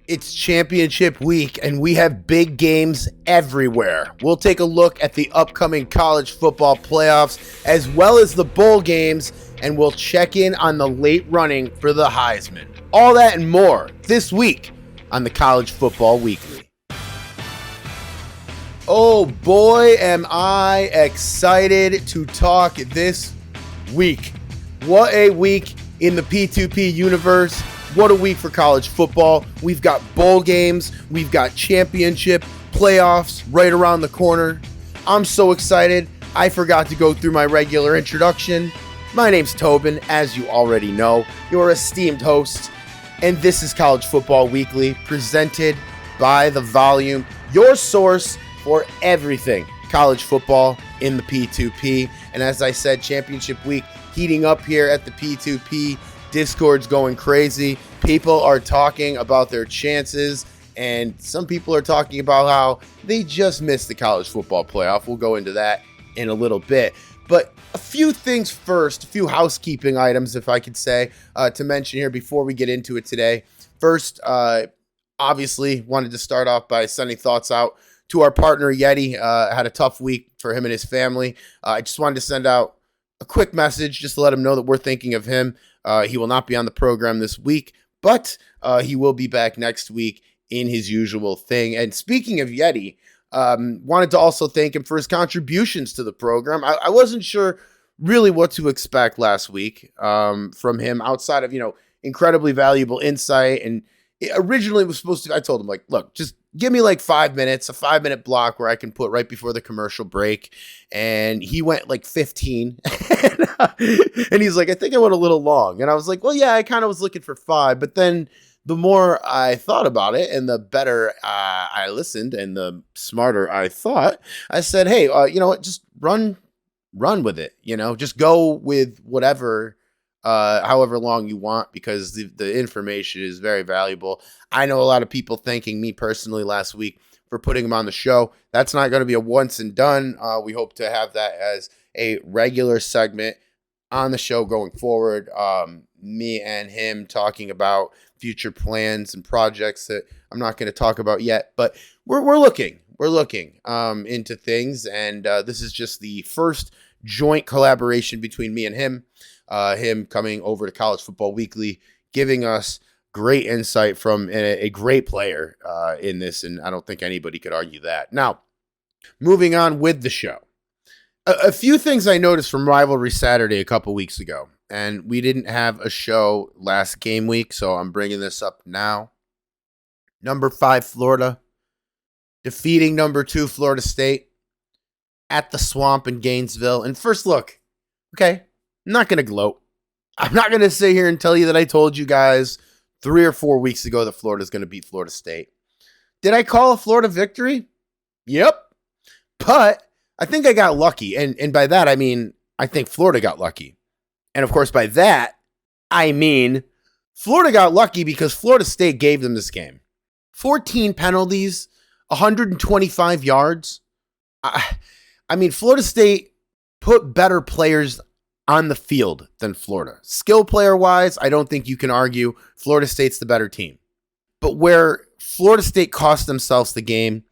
It's championship week, and we have big games everywhere. We'll take a look at the upcoming college football playoffs, as well as the bowl games, and we'll check in on the late running for the Heisman. All that and more this week on the College Football Weekly. Oh boy, am I excited to talk this week. What a week in the P2P universe. What a week for college football. We've got bowl games. We've got championship playoffs right around the corner. I'm so excited. I forgot to go through my regular introduction. My name's Tobin, as you already know, your esteemed host. And this is College Football Weekly, presented by The Volume, your source for everything college football in the P2P. And as I said, championship week heating up here at the P2P. Discord's going crazy. People are talking about their chances, and some people are talking about how they just missed the college football playoff. We'll go into that in a little bit. But a few things first, a few housekeeping items, if I could say, to mention here before we get into it today. First, obviously, wanted to start off by sending thoughts out to our partner, Yeti. Had a tough week for him and his family. I just wanted to send out a quick message just to let him know that we're thinking of him. He will not be on the program this week, but he will be back next week in his usual thing. And speaking of Yeti, wanted to also thank him for his contributions to the program. I wasn't sure really what to expect last week from him outside of, incredibly valuable insight. And originally it was supposed to, I told him, like, look, just give me like 5 minutes, a 5-minute block where I can put right before the commercial break. And he went like 15. And he's like, I think I went a little long. And I was like, well, yeah, I kind of was looking for 5. But then the more I thought about it and the better I listened and the smarter I thought, I said, hey, you know what, just run with it. Just go with whatever, however long you want, because the information is very valuable. I know a lot of people thanking me personally last week for putting him on the show. That's not going to be a once and done. We hope to have that as a regular segment on the show going forward. Me and him talking about future plans and projects that I'm not going to talk about yet, but we're looking into things. And this is just the first joint collaboration between me and him. Him coming over to College Football Weekly, giving us great insight from a great player in this, and I don't think anybody could argue that. Now, moving on with the show. A few things I noticed from Rivalry Saturday a couple weeks ago, and we didn't have a show last game week, so I'm bringing this up now. Number 5, Florida, defeating number 2, Florida State, at the Swamp in Gainesville. And first look, okay, I'm not going to gloat. I'm not going to sit here and tell you that I told you guys 3 or 4 weeks ago that Florida's going to beat Florida State. Did I call a Florida victory? Yep. But I think I got lucky. And by that, I mean, I think Florida got lucky. And of course, by that, I mean, Florida got lucky because Florida State gave them this game. 14 penalties, 125 yards. I mean, Florida State put better players on the field than Florida. Skill player-wise, I don't think you can argue Florida State's the better team. But where Florida State cost themselves the game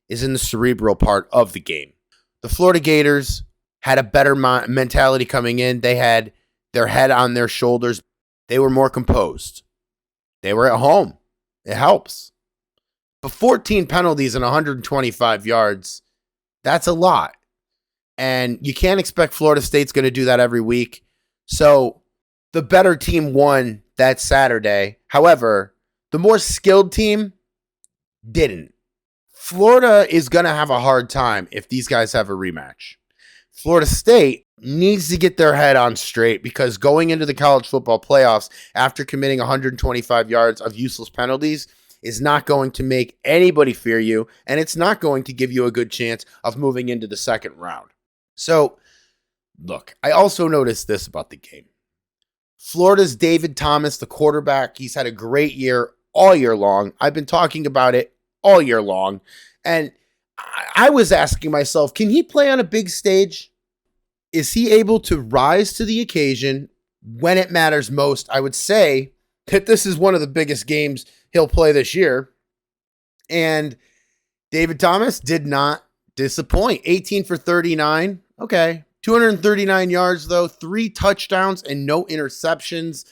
is in the cerebral part of the game. The Florida Gators had a better mentality coming in. They had their head on their shoulders. They were more composed. They were at home. It helps. But 14 penalties and 125 yards, that's a lot. And you can't expect Florida State's going to do that every week. So the better team won that Saturday. However, the more skilled team didn't. Florida is going to have a hard time if these guys have a rematch. Florida State needs to get their head on straight, because going into the college football playoffs after committing 125 yards of useless penalties is not going to make anybody fear you, and it's not going to give you a good chance of moving into the second round. So, look, I also noticed this about the game. Florida's David Thomas, the quarterback, he's had a great year all year long. I've been talking about it all year long. And I was asking myself, can he play on a big stage? Is he able to rise to the occasion when it matters most? I would say that this is one of the biggest games he'll play this year. And David Thomas did not disappoint. 18 for 39. Okay. 239 yards, though, 3 touchdowns and no interceptions.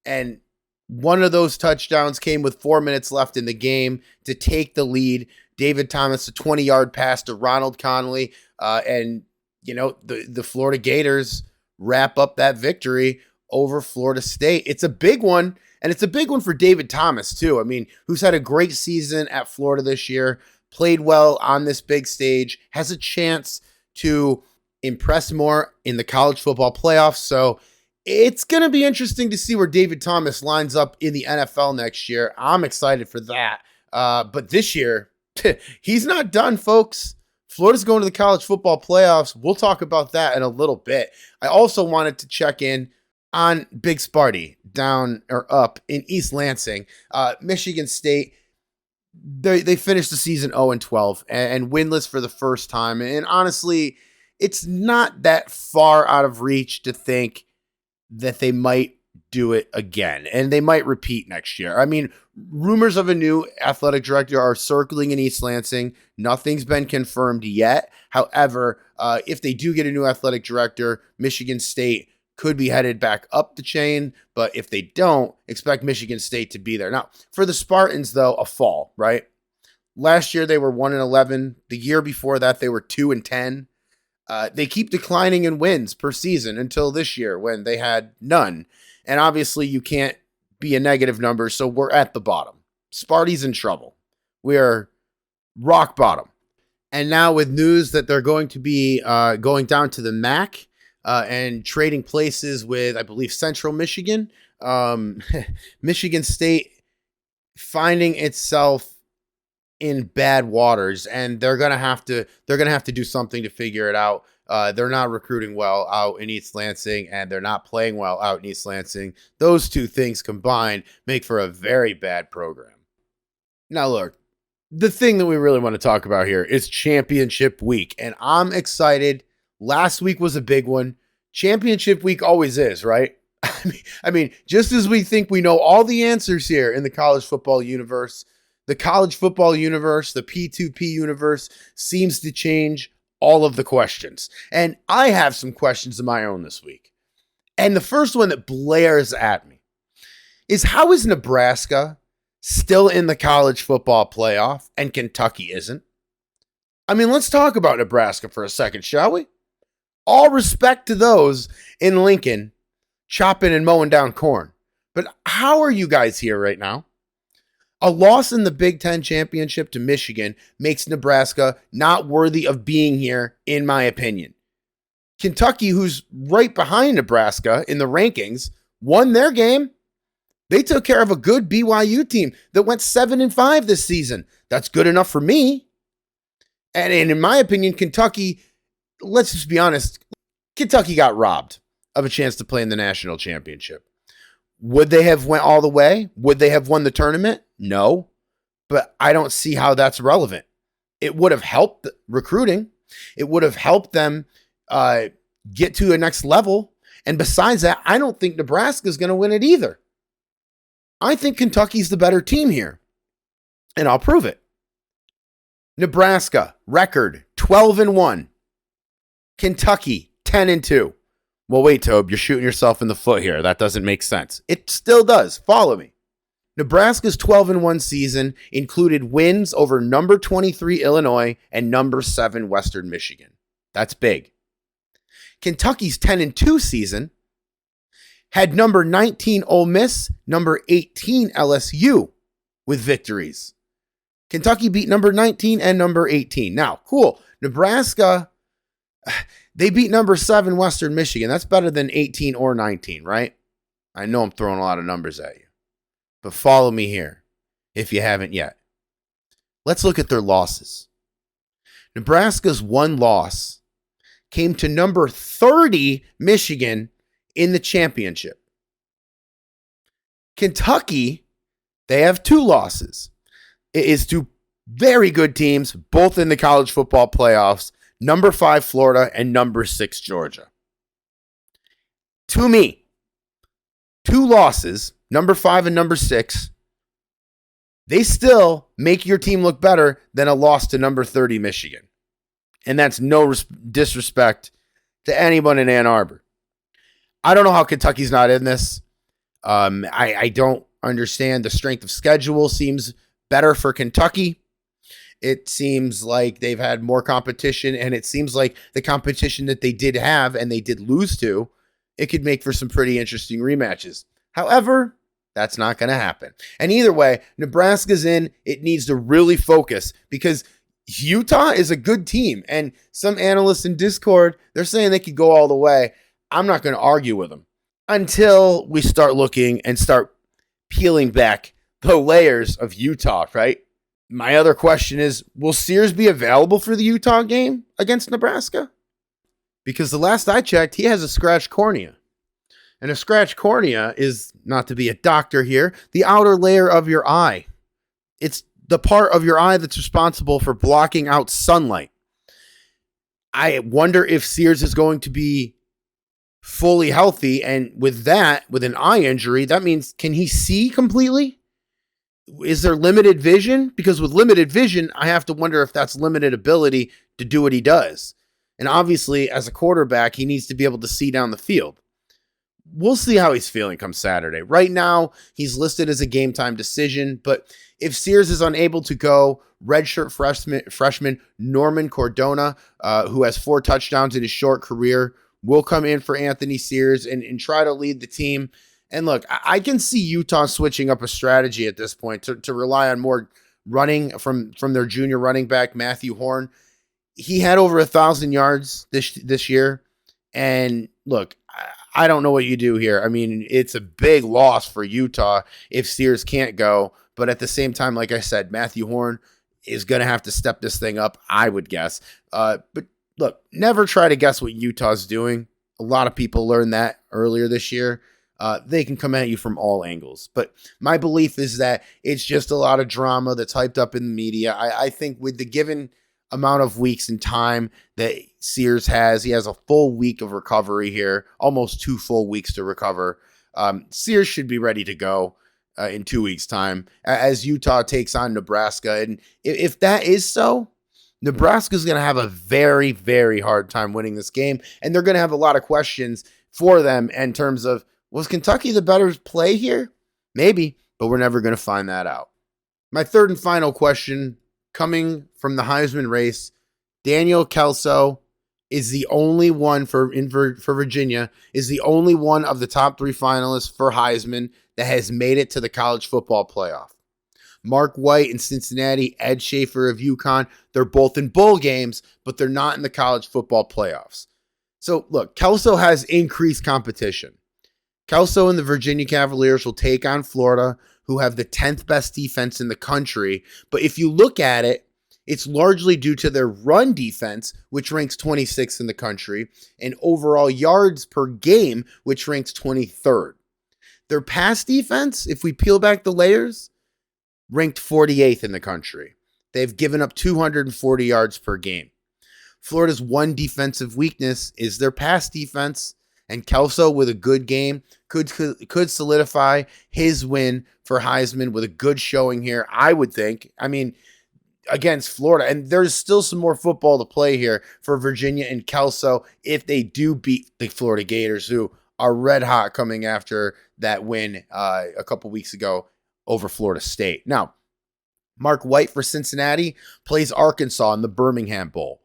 And one of those touchdowns came with 4 minutes left in the game to take the lead. David Thomas, a 20-yard pass to Ronald Connolly. And, the Florida Gators wrap up that victory over Florida State. It's a big one, and it's a big one for David Thomas, too. I mean, who's had a great season at Florida this year, played well on this big stage, has a chance to impress more in the college football playoffs. So it's going to be interesting to see where David Thomas lines up in the NFL next year. I'm excited for that. But this year, he's not done, folks. Florida's going to the college football playoffs. We'll talk about that in a little bit. I also wanted to check in on Big Sparty down or up in East Lansing. Michigan State, they finished the season 0-12 and winless for the first time. And honestly, it's not that far out of reach to think that they might do it again and they might repeat next year. I mean, rumors of a new athletic director are circling in East Lansing. Nothing's been confirmed yet. However, if they do get a new athletic director, Michigan State could be headed back up the chain. But if they don't, expect Michigan State to be there. Now, for the Spartans, though, a fall, right? Last year, they were 1-11. The year before that, they were 2-10. They keep declining in wins per season until this year when they had none. And obviously you can't be a negative number, so we're at the bottom. Sparty's in trouble. We are rock bottom. And now with news that they're going to be going down to the MAC and trading places with, I believe, Central Michigan, Michigan State finding itself in bad waters, and they're gonna have to do something to figure it out. They're not recruiting well out in East Lansing, and they're not playing well out in East Lansing. Those two things combined make for a very bad program. Now, look, the thing that we really want to talk about here is championship week, and I'm excited. Last week was a big one. Championship week always is, right? I mean, just as we think we know all the answers here in the college football universe, the college football universe, the P2P universe seems to change all of the questions. And I have some questions of my own this week. And the first one that blares at me is, how is Nebraska still in the college football playoff and Kentucky isn't? I mean, let's talk about Nebraska for a second, shall we? All respect to those in Lincoln chopping and mowing down corn. But how are you guys here right now? A loss in the Big Ten championship to Michigan makes Nebraska not worthy of being here, in my opinion. Kentucky, who's right behind Nebraska in the rankings, won their game. They took care of a good BYU team that went 7-5 this season. That's good enough for me. And in my opinion, Kentucky, let's just be honest, Kentucky got robbed of a chance to play in the national championship. Would they have went all the way? Would they have won the tournament? No, but I don't see how that's relevant. It would have helped recruiting. It would have helped them get to a next level. And besides that, I don't think Nebraska is going to win it either. I think Kentucky's the better team here, and I'll prove it. Nebraska, record 12-1. Kentucky, 10-2. Well, wait, Tobe, you're shooting yourself in the foot here. That doesn't make sense. It still does. Follow me. Nebraska's 12-1 season included wins over number 23 Illinois and number 7 Western Michigan. That's big. Kentucky's 10-2 season had number 19 Ole Miss, number 18 LSU with victories. Kentucky beat number 19 and number 18. Now, cool. Nebraska, they beat number 7 Western Michigan. That's better than 18 or 19, right? I know I'm throwing a lot of numbers at you. But follow me here, if you haven't yet. Let's look at their losses. Nebraska's one loss came to number 30 Michigan in the championship. Kentucky, they have 2 losses. It is to very good teams, both in the college football playoffs, number 5 Florida and number 6 Georgia. To me, 2 losses, number 5 and number 6, they still make your team look better than a loss to number 30 Michigan. And that's no disrespect to anyone in Ann Arbor. I don't know how Kentucky's not in this. I don't understand. The strength of schedule seems better for Kentucky. It seems like they've had more competition, and it seems like the competition that they did have and they did lose to, it could make for some pretty interesting rematches. However, that's not going to happen. And either way, Nebraska's in. It needs to really focus because Utah is a good team. And some analysts in Discord, they're saying they could go all the way. I'm not going to argue with them until we start looking and start peeling back the layers of Utah, right? My other question is, will Sears be available for the Utah game against Nebraska? Because the last I checked, he has a scratched cornea. And a scratched cornea is, not to be a doctor here, the outer layer of your eye. It's the part of your eye that's responsible for blocking out sunlight. I wonder if Sears is going to be fully healthy. And with that, with an eye injury, that means, can he see completely? Is there limited vision? Because with limited vision, I have to wonder if that's limited ability to do what he does. And obviously, as a quarterback, he needs to be able to see down the field. We'll see how he's feeling come Saturday. Right now, he's listed as a game time decision, but if Sears is unable to go, redshirt freshman Norman Cordona, who has 4 touchdowns in his short career, will come in for Anthony Sears and try to lead the team. And look, I can see Utah switching up a strategy at this point to rely on more running from their junior running back, Matthew Horn. He had over 1,000 yards this year. And look, I don't know what you do here. I mean, it's a big loss for Utah if Sears can't go. But at the same time, like I said, Matthew Horn is going to have to step this thing up, I would guess. But look, never try to guess what Utah's doing. A lot of people learned that earlier this year. They can come at you from all angles. But my belief is that it's just a lot of drama that's hyped up in the media. I think with the given amount of weeks and time that Sears has, he has a full week of recovery here, almost 2 full weeks to recover. Sears should be ready to go in 2 weeks' time as Utah takes on Nebraska. And if that is so, Nebraska's going to have a very, very hard time winning this game. And they're going to have a lot of questions for them in terms of, was Kentucky the better play here? Maybe, but we're never going to find that out. My third and final question, coming from the Heisman race, Daniel Kelso is the only one for Virginia, is the only one of the top 3 finalists for Heisman that has made it to the college football playoff. Mark White in Cincinnati, Ed Schaefer of UConn, they're both in bowl games, but they're not in the college football playoffs. So look, Kelso has increased competition. Kelso and the Virginia Cavaliers will take on Florida, who have the 10th best defense in the country. But if you look at it, it's largely due to their run defense, which ranks 26th in the country, and overall yards per game, which ranks 23rd. Their pass defense, if we peel back the layers, ranked 48th in the country. They've given up 240 yards per game. Florida's one defensive weakness is their pass defense, and Kelso with a good game could solidify his win for Heisman with a good showing here, I would think. I mean, against Florida. And there's still some more football to play here for Virginia and Kelso if they do beat the Florida Gators, who are red hot coming after that win a couple weeks ago over Florida State. Now, Mark White for Cincinnati plays Arkansas in the Birmingham Bowl.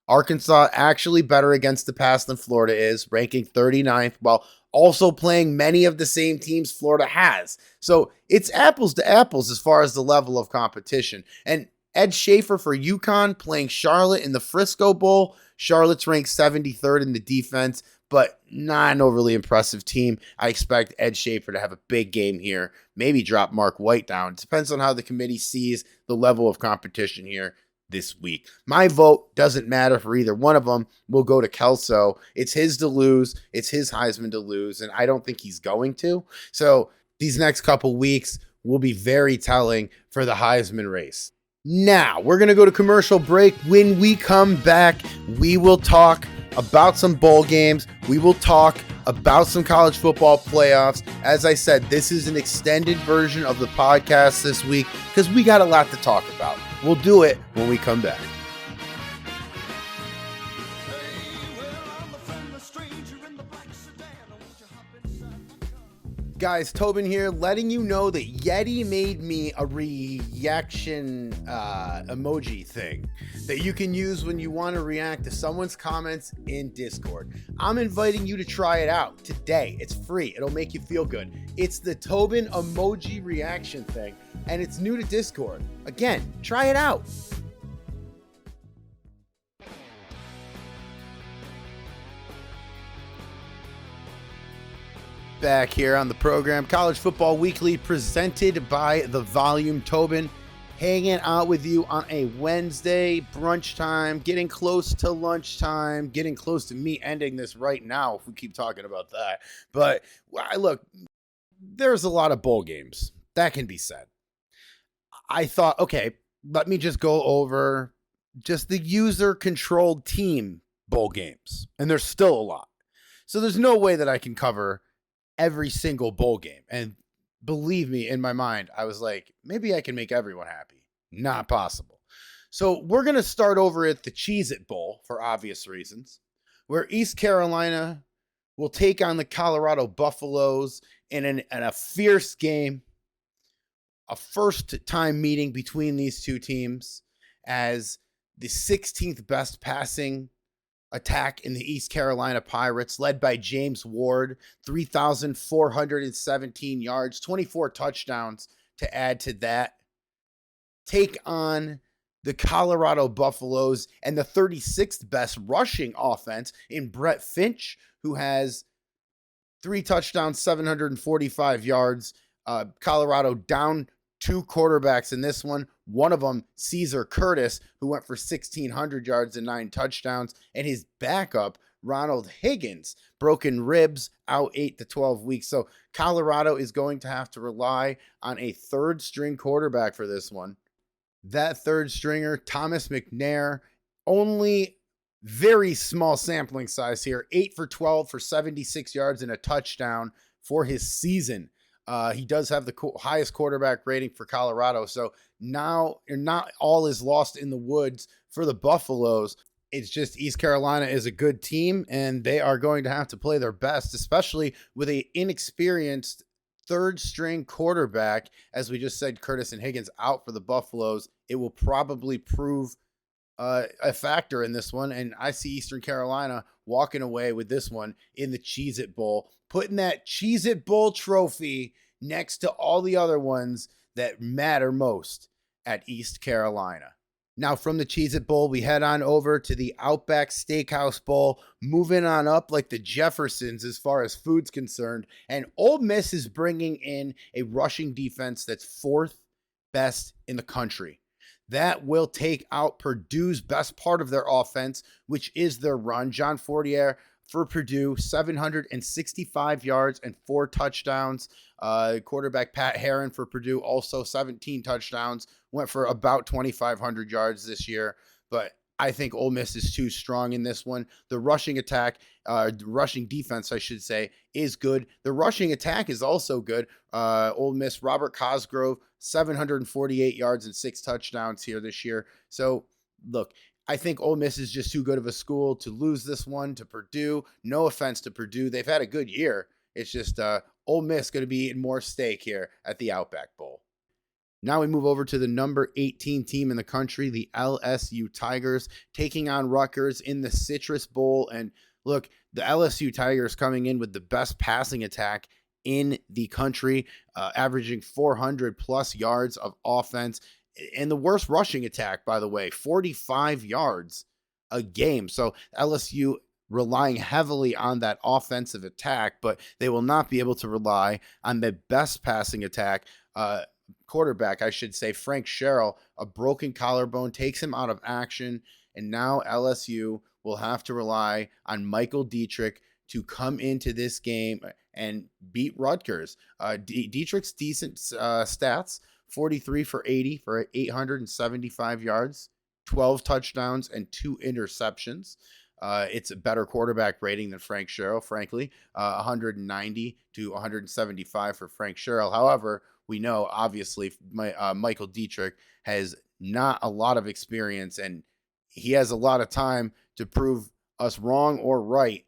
Arkansas actually better against the pass than Florida is, ranking 39th, while also playing many of the same teams Florida has. So it's apples to apples as far as the level of competition. And Ed Schaefer for UConn playing Charlotte in the Frisco Bowl. Charlotte's ranked 73rd in the defense, but not an overly impressive team. I expect Ed Schaefer to have a big game here, maybe drop Mark White down. It depends on how the committee sees the level of competition here this week. My vote doesn't matter for either one of them. We'll go to Kelso. It's his to lose. It's his Heisman to lose, and I don't think he's going to. So these next couple weeks will be very telling for the Heisman race. Now, we're going to go to commercial break. When we come back, we will talk about some bowl games. We will talk about some college football playoffs. As I said, this is an extended version of the podcast this week because we got a lot to talk about. We'll do it when we come back. Guys, Tobin here, letting you know that Yeti made me a reaction emoji thing that you can use when you want to react to someone's comments in Discord. I'm inviting you to try it out today. It's free. It'll make you feel good. It's the Tobin emoji reaction thing, and it's new to Discord. Again, try it out. Back here on the program, College Football Weekly, presented by The Volume. Tobin, hanging out with you on a Wednesday brunch time, getting close to lunchtime, getting close to me ending this right now if we keep talking about that. But look, there's a lot of bowl games. That can be said. I thought, okay, let me just go over just the user-controlled team bowl games. And there's still a lot. So there's no way that I can cover every single bowl game. And believe me, in my mind, I was like, maybe I can make everyone happy. Not possible. So we're going to start over at the Cheez-It Bowl for obvious reasons, where East Carolina will take on the Colorado Buffaloes in a fierce game, a first-time meeting between these two teams as the 16th best passing attack in the East Carolina Pirates, led by James Ward, 3,417 yards, 24 touchdowns to add to that. Take on the Colorado Buffaloes and the 36th best rushing offense in Brett Finch, who has 3 touchdowns, 745 yards. Colorado down 2 quarterbacks in this one. One of them, Caesar Curtis, who went for 1,600 yards and 9 touchdowns. And his backup, Ronald Higgins, broken ribs, out 8 to 12 weeks. So Colorado is going to have to rely on a third-string quarterback for this one. That third stringer, Thomas McNair, only very small sampling size here, 8 for 12 for 76 yards and a touchdown for his season. He does have the highest quarterback rating for Colorado. So now not all is lost in the woods for the Buffaloes. It's just East Carolina is a good team, and they are going to have to play their best, especially with an inexperienced third-string quarterback. As we just said, Curtis and Higgins out for the Buffaloes. It will probably prove a factor in this one, and I see Eastern Carolina walking away with this one in the Cheez-It Bowl, putting that Cheez-It Bowl trophy next to all the other ones that matter most at East Carolina. Now from the Cheez-It Bowl, we head on over to the Outback Steakhouse Bowl, moving on up like the Jeffersons as far as food's concerned, and Ole Miss is bringing in a rushing defense that's 4th best in the country. That will take out Purdue's best part of their offense, which is their run. John Fortier for Purdue, 765 yards and 4 touchdowns. Quarterback Pat Herron for Purdue, also 17 touchdowns, went for about 2,500 yards this year. But I think Ole Miss is too strong in this one. The rushing attack, rushing defense, I should say, is good. The rushing attack is also good. Ole Miss, Robert Cosgrove, 748 yards and 6 touchdowns here this year. So, look, I think Ole Miss is just too good of a school to lose this one to Purdue. No offense to Purdue. They've had a good year. It's just Ole Miss going to be eating more steak here at the Outback Bowl. Now we move over to the number 18 team in the country, the LSU Tigers, taking on Rutgers in the Citrus Bowl. And look, the LSU Tigers coming in with the best passing attack in the country, averaging 400-plus yards of offense. And the worst rushing attack, by the way, 45 yards a game. So LSU relying heavily on that offensive attack, but they will not be able to rely on the best passing attack. Quarterback, I should say, Frank Sherrill, a broken collarbone, takes him out of action, and now LSU will have to rely on Michael Dietrich to come into this game and beat Rutgers. Dietrich's decent stats, 43 for 80 for 875 yards, 12 touchdowns, and 2 interceptions. It's a better quarterback rating than Frank Sherrill, frankly. 190 to 175 for Frank Sherrill. However, we know obviously Michael Dietrich has not a lot of experience, and he has a lot of time to prove us wrong or right.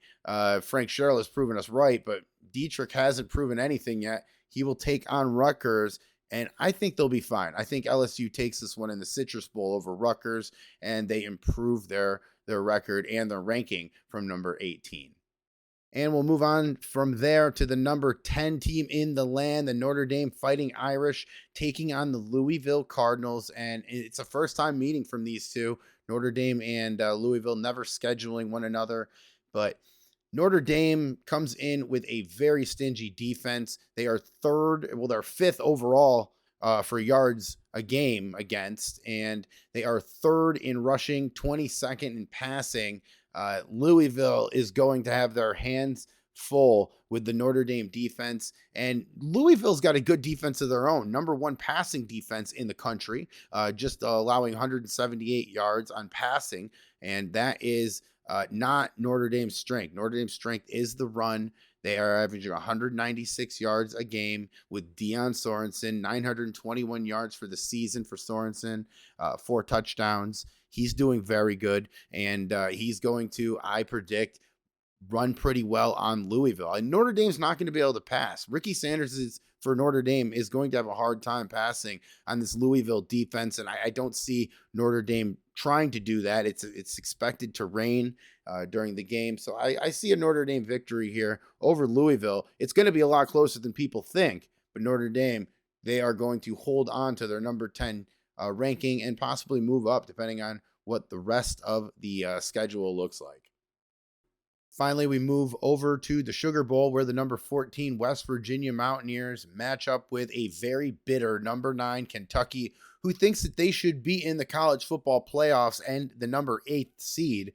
Frank Sherrill has proven us right, but Dietrich hasn't proven anything yet. He will take on Rutgers, and I think they'll be fine. I think LSU takes this one in the Citrus Bowl over Rutgers, and they improve their record and their ranking from number 18. And we'll move on from there to the number 10 team in the land, the Notre Dame Fighting Irish, taking on the Louisville Cardinals. And it's a first-time meeting from these two. Notre Dame and Louisville never scheduling one another. But Notre Dame comes in with a very stingy defense. They are they're fifth overall for yards a game against, and they are third in rushing, 22nd in passing. Louisville is going to have their hands full with the Notre Dame defense, and Louisville's got a good defense of their own. Number one passing defense in the country, just allowing 178 yards on passing, and that is not Notre Dame's strength. Notre Dame's strength is the run. They are averaging 196 yards a game with Deion Sorensen, 921 yards for the season for Sorensen, 4 touchdowns. He's doing very good, and he's going to, I predict, run pretty well on Louisville. And Notre Dame's not going to be able to pass. Ricky Sanders for Notre Dame is going to have a hard time passing on this Louisville defense, and I don't see Notre Dame trying to do that. It's expected to rain during the game, so I see a Notre Dame victory here over Louisville. It's going to be a lot closer than people think, but Notre Dame, they are going to hold on to their number 10 ranking and possibly move up depending on what the rest of the schedule looks like. Finally, we move over to the Sugar Bowl, where the number 14 West Virginia Mountaineers match up with a very bitter number 9 Kentucky, who thinks that they should be in the college football playoffs and the number 8 seed,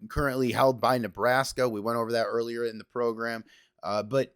currently held by Nebraska. We went over that earlier in the program. But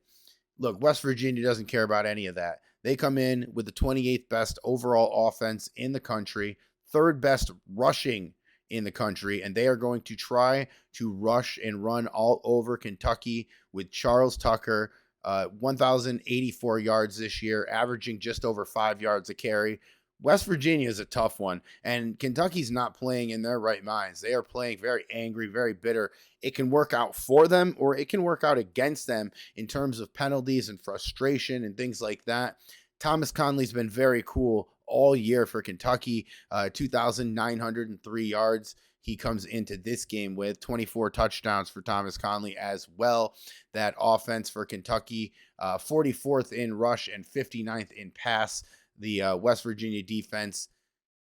look, West Virginia doesn't care about any of that. They come in with the 28th best overall offense in the country, 3rd best rushing in the country, and they are going to try to rush and run all over Kentucky with Charles Tucker, 1,084 yards this year, averaging just over 5 yards a carry. West Virginia is a tough one, and Kentucky's not playing in their right minds. They are playing very angry, very bitter. It can work out for them, or it can work out against them in terms of penalties and frustration and things like that. Thomas Conley's been very cool all year for Kentucky, 2,903 yards. He comes into this game with 24 touchdowns for Thomas Conley as well. That offense for Kentucky, 44th in rush and 59th in pass. The West Virginia defense,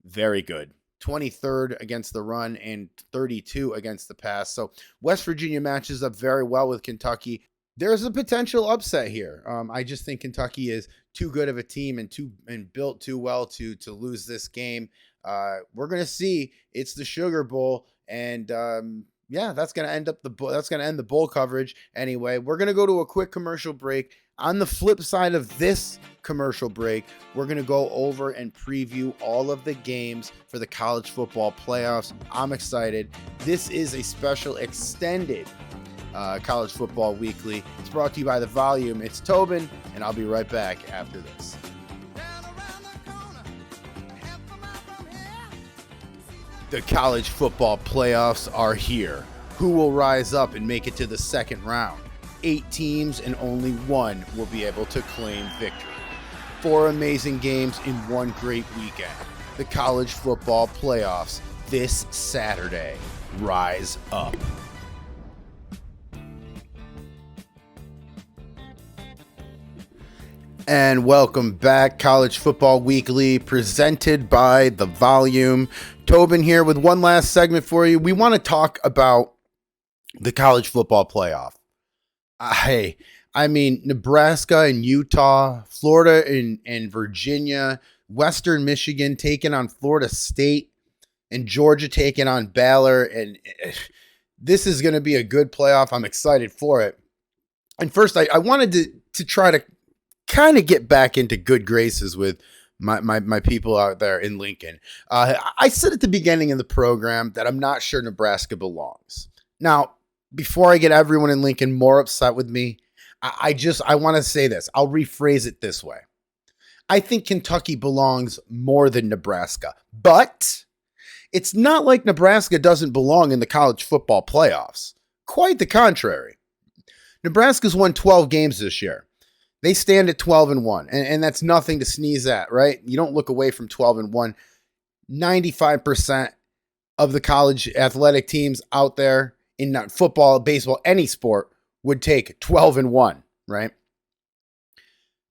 very good. 23rd against the run and 32 against the pass. So West Virginia matches up very well with Kentucky. There's a potential upset here. I just think Kentucky is too good of a team and built too well to lose this game. We're gonna see. It's the Sugar Bowl, and that's gonna end the bowl coverage anyway. We're gonna go to a quick commercial break. On the flip side of this commercial break, we're gonna go over and preview all of the games for the college football playoffs. I'm excited. This is a special extended College Football Weekly. It's brought to you by The Volume. It's Tobin, and I'll be right back after this. The college football playoffs are here. Who will rise up and make it to the second round? 8 teams and only one will be able to claim victory. 4 amazing games in one great weekend. The college football playoffs this Saturday. Rise up. And welcome back, College Football Weekly, presented by The Volume. Tobin here with one last segment for you. We want to talk about the college football playoff. I mean, Nebraska and Utah, Florida and Virginia, Western Michigan taking on Florida State, and Georgia taking on Baylor. And this is going to be a good playoff. I'm excited for it. And first, I wanted to try to kind of get back into good graces with my people out there in Lincoln. I said at the beginning of the program that I'm not sure Nebraska belongs. Now, before I get everyone in Lincoln more upset with me, I want to say this. I'll rephrase it this way. I think Kentucky belongs more than Nebraska, but it's not like Nebraska doesn't belong in the college football playoffs. Quite the contrary. Nebraska's won 12 games this year. They stand at 12-1, and that's nothing to sneeze at, right? You don't look away from 12-1. 95% of the college athletic teams out there in football, baseball, any sport would take 12-1, right?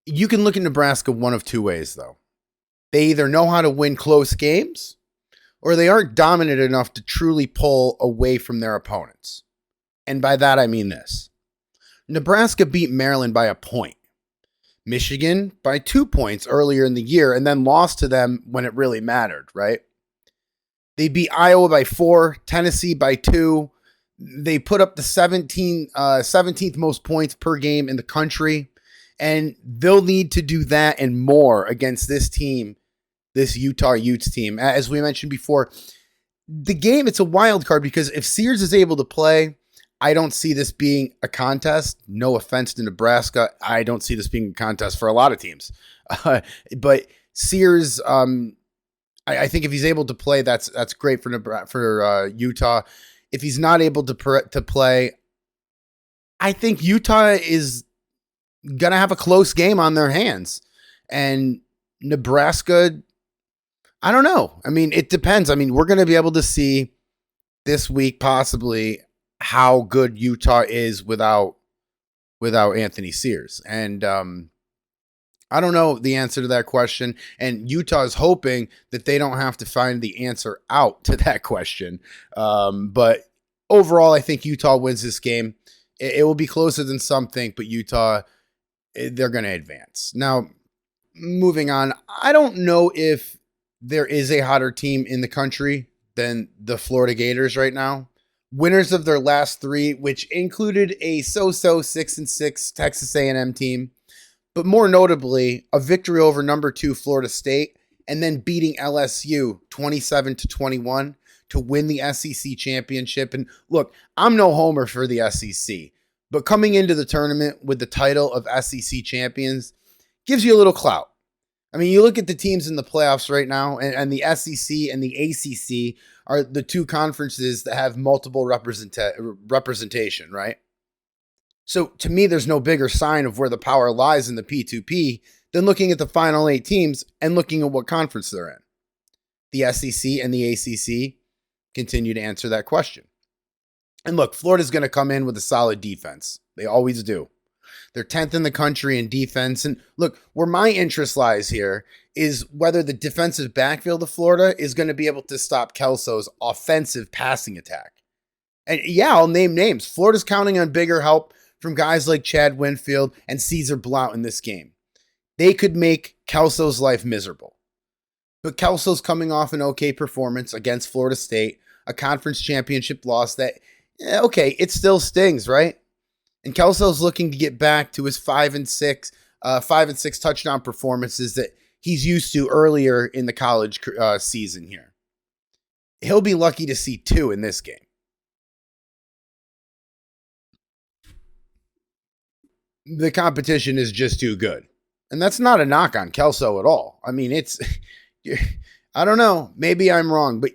You can look at Nebraska one of two ways, though. They either know how to win close games, or they aren't dominant enough to truly pull away from their opponents. And by that, I mean this. Nebraska beat Maryland by a point. Michigan by 2 points earlier in the year, and then lost to them when it really mattered, right? They beat Iowa by 4, Tennessee by 2. They put up the 17th most points per game in the country, and they'll need to do that and more against this team, this Utah Utes team. As we mentioned before, the game, it's a wild card because if Sears is able to play, I don't see this being a contest. No offense to Nebraska. I don't see this being a contest for a lot of teams. But Sears, I think if he's able to play, that's great for Utah. If he's not able to play, I think Utah is going to have a close game on their hands. And Nebraska, I don't know. I mean, it depends. I mean, we're going to be able to see this week possibly how good Utah is without Anthony Sears. And I don't know the answer to that question. And Utah is hoping that they don't have to find the answer out to that question. But overall, I think Utah wins this game. It will be closer than some think, but Utah, they're going to advance. Now, moving on, I don't know if there is a hotter team in the country than the Florida Gators right now. Winners of their last 3, which included a so-so 6-6 Texas A&M team, but more notably, a victory over number 2 Florida State, and then beating LSU 27-21 to win the SEC championship. And look, I'm no homer for the SEC, but coming into the tournament with the title of SEC champions gives you a little clout. I mean, you look at the teams in the playoffs right now, and the SEC and the ACC are the 2 conferences that have multiple representation, right? So to me, there's no bigger sign of where the power lies in the P2P than looking at the final 8 teams and looking at what conference they're in. The SEC and the ACC continue to answer that question. And look, Florida's going to come in with a solid defense. They always do. They're 10th in the country in defense. And look, where my interest lies here is whether the defensive backfield of Florida is going to be able to stop Kelso's offensive passing attack. And yeah, I'll name names. Florida's counting on bigger help from guys like Chad Winfield and Caesar Blount in this game. They could make Kelso's life miserable. But Kelso's coming off an okay performance against Florida State, a conference championship loss that, okay, it still stings, right? And Kelso's looking to get back to his 5-6 touchdown performances that he's used to earlier in the college season here. He'll be lucky to see 2 in this game. The competition is just too good. And that's not a knock on Kelso at all. I mean, I don't know. Maybe I'm wrong, but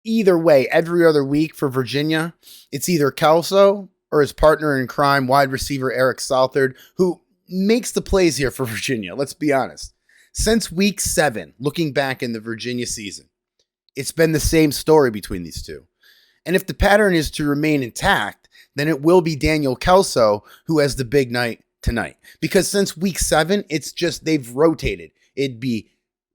either way, every other week for Virginia, it's either Kelso or his partner in crime, wide receiver Eric Southard, who makes the plays here for Virginia. Let's be honest. Since week 7, looking back in the Virginia season, it's been the same story between these two. And if the pattern is to remain intact, then it will be Daniel Kelso who has the big night tonight. Because since week 7, it's just they've rotated. It'd be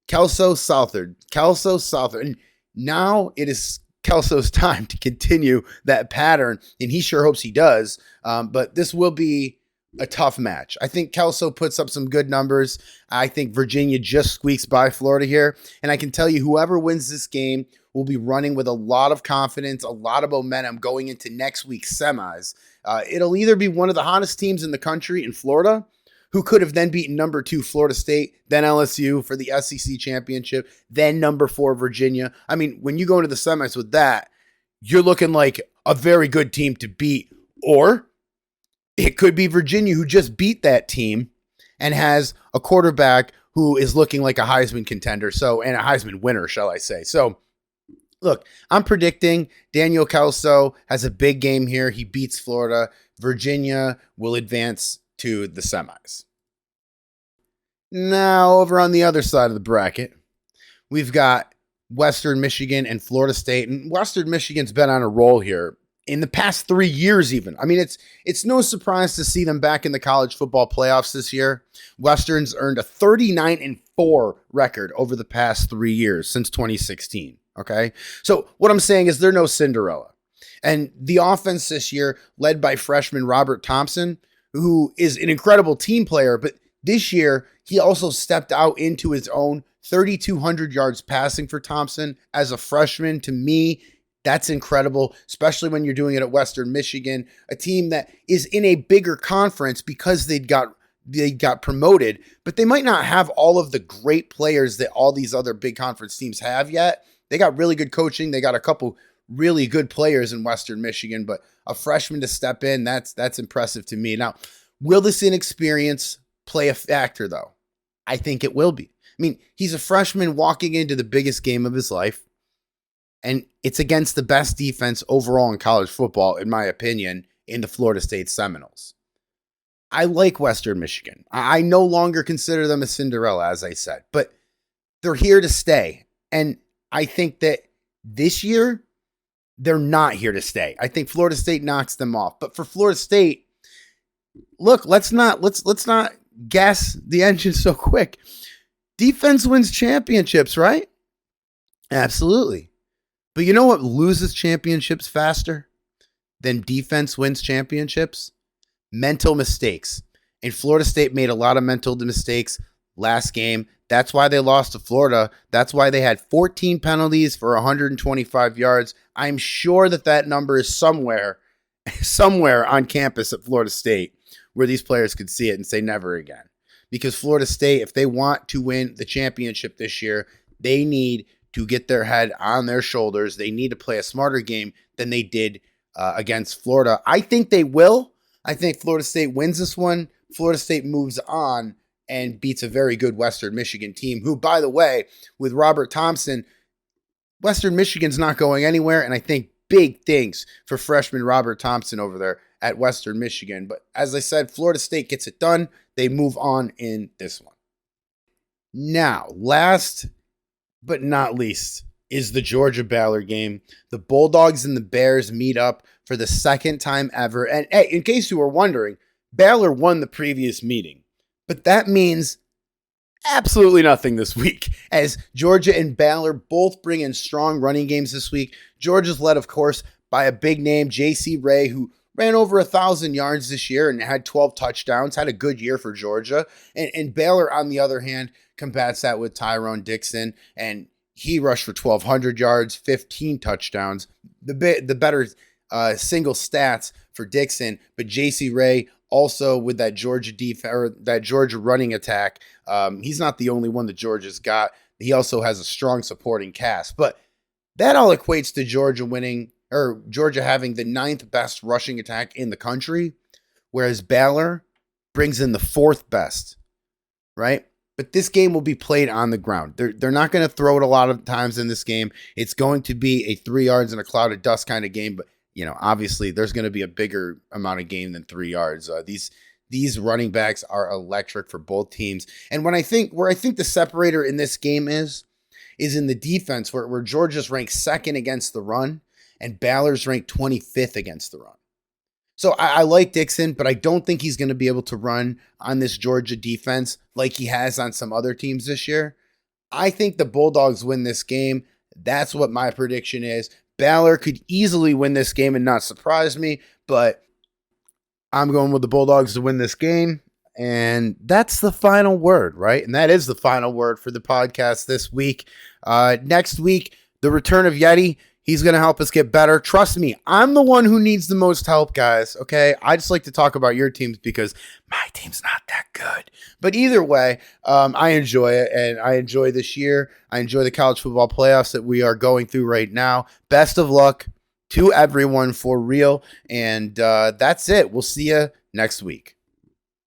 Kelso, Southard, and now it is Kelso's time to continue that pattern, and he sure hopes he does. But this will be a tough match. I think Kelso puts up some good numbers. I think Virginia just squeaks by Florida here. And I can tell you, whoever wins this game will be running with a lot of confidence, a lot of momentum going into next week's semis. It'll either be one of the hottest teams in the country in Florida, who could have then beaten number 2 Florida State, then LSU for the SEC championship, then number 4 Virginia. I mean, when you go into the semis with that, you're looking like a very good team to beat. Or it could be Virginia, who just beat that team and has a quarterback who is looking like a Heisman contender. So, and a Heisman winner, shall I say. So, look, I'm predicting Daniel Kelso has a big game here. He beats Florida. Virginia will advance to the semis. Now, over on the other side of the bracket, we've got Western Michigan and Florida State. And Western Michigan's been on a roll here in the past 3 years even. I mean, it's no surprise to see them back in the college football playoffs this year. Western's earned a 39-4 record over the past 3 years since 2016. Okay. So what I'm saying is they're no Cinderella. And the offense this year, led by freshman Robert Thompson, who is an incredible team player, but this year he also stepped out into his own. 3,200 yards passing for Thompson as a freshman. To me, that's incredible, especially when you're doing it at Western Michigan, a team that is in a bigger conference because they got promoted, but they might not have all of the great players that all these other big conference teams have yet. They got really good coaching. They got a couple really good players in Western Michigan, but a freshman to step in, that's impressive to me. Now, will this inexperience play a factor, though? I think it will be. I mean, he's a freshman walking into the biggest game of his life, and it's against the best defense overall in college football, in my opinion, in the Florida State Seminoles. I like Western Michigan. I no longer consider them a Cinderella, as I said, but they're here to stay. And I think that this year, they're not here to stay. I think Florida State knocks them off. But for Florida State, look, let's not gas the engine so quick. Defense wins championships, right? Absolutely. But you know what loses championships faster than defense wins championships? Mental mistakes. And Florida State made a lot of mental mistakes last game. That's why they lost to Florida. That's why they had 14 penalties for 125 yards. I'm sure that number is somewhere on campus at Florida State where these players could see it and say never again. Because Florida State, if they want to win the championship this year, they need to get their head on their shoulders. They need to play a smarter game than they did against Florida. I think they will. I think Florida State wins this one. Florida State moves on and beats a very good Western Michigan team, who, by the way, with Robert Thompson, Western Michigan's not going anywhere, and I think big things for freshman Robert Thompson over there at Western Michigan. But as I said, Florida State gets it done. They move on in this one. Now, last but not least is the Georgia-Baylor game. The Bulldogs and the Bears meet up for the second time ever. And hey, in case you were wondering, Baylor won the previous meeting. But that means absolutely nothing this week, as Georgia and Baylor both bring in strong running games this week. Georgia's led, of course, by a big name, J.C. Ray, who ran over 1,000 yards this year and had 12 touchdowns, had a good year for Georgia. And Baylor, on the other hand, combats that with Tyrone Dixon, and he rushed for 1,200 yards, 15 touchdowns. The better single stats for Dixon, but J.C. Ray also with that Georgia defense or that Georgia running attack. He's not the only one that Georgia's got. He also has a strong supporting cast, but that all equates to Georgia having the 9th best rushing attack in the country, whereas Baylor brings in the 4th best, right? But this game will be played on the ground. They're not going to throw it a lot of times in this game. It's going to be a 3 yards in a cloud of dust kind of game, but obviously there's going to be a bigger amount of game than 3 yards. These running backs are electric for both teams. And where I think the separator in this game is in the defense, where Georgia's ranked 2nd against the run and Baylor's ranked 25th against the run. So I like Dixon, but I don't think he's going to be able to run on this Georgia defense like he has on some other teams this year. I think the Bulldogs win this game. That's what my prediction is. Baylor could easily win this game and not surprise me, but I'm going with the Bulldogs to win this game. And that's the final word, right? And that is the final word for the podcast this week. Next week, the return of Yeti. He's going to help us get better. Trust me, I'm the one who needs the most help, guys, okay? I just like to talk about your teams because my team's not that good. But either way, I enjoy it, and I enjoy this year. I enjoy the college football playoffs that we are going through right now. Best of luck to everyone for real. And that's it. We'll see you next week.